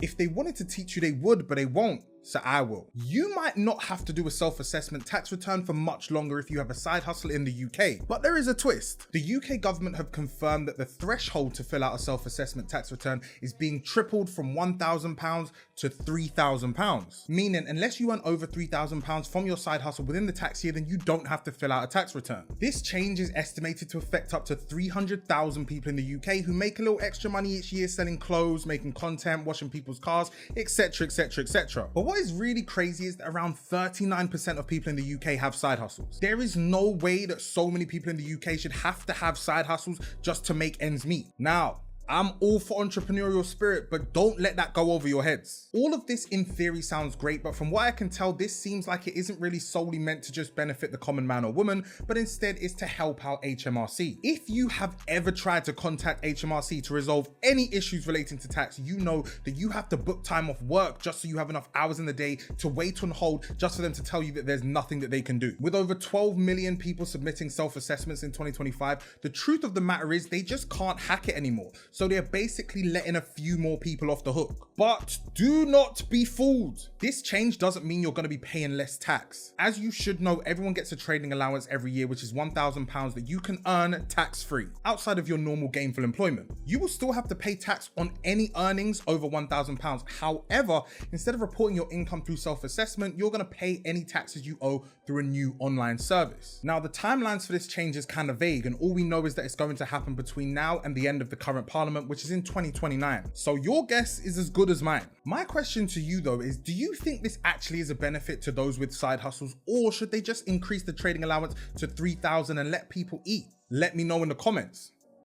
If they wanted to teach you, they would, but they won't. So I will. You might not have to do a self-assessment tax return for much longer if you have a side hustle in the UK, but there is a twist. The UK government have confirmed that the threshold to fill out a self-assessment tax return is being tripled from £1,000 to £3,000, meaning unless you earn over £3,000 from your side hustle within the tax year, then you don't have to fill out a tax return. This change is estimated to affect up to 300,000 people in the UK who make a little extra money each year selling clothes, making content, washing people's cars, etc, etc, etc. But what is really crazy is that around 39% of people in the UK have side hustles. There is no way that so many people in the UK should have to have side hustles just to make ends meet. Now, I'm all for entrepreneurial spirit, but don't let that go over your heads. All of this in theory sounds great, but from what I can tell, this seems like it isn't really solely meant to just benefit the common man or woman, but instead is to help out HMRC. If you have ever tried to contact HMRC to resolve any issues relating to tax, you know that you have to book time off work just so you have enough hours in the day to wait on hold just for them to tell you that there's nothing that they can do. With over 12 million people submitting self-assessments in 2025, the truth of the matter is they just can't hack it anymore. So they're basically letting a few more people off the hook. But do not be fooled. This change doesn't mean you're going to be paying less tax. As you should know, everyone gets a trading allowance every year, which is £1,000 that you can earn tax-free outside of your normal gainful employment. You will still have to pay tax on any earnings over £1,000. However, instead of reporting your income through self-assessment, you're going to pay any taxes you owe through a new online service. Now, the timelines for this change is kind of vague, and all we know is that it's going to happen between now and the end of the current parliament, which is in 2029. So your guess is as good as mine. My question to you though is, do you think this actually is a benefit to those with side hustles, or should they just increase the trading allowance to 3,000 and let people eat? Let me know in the comments.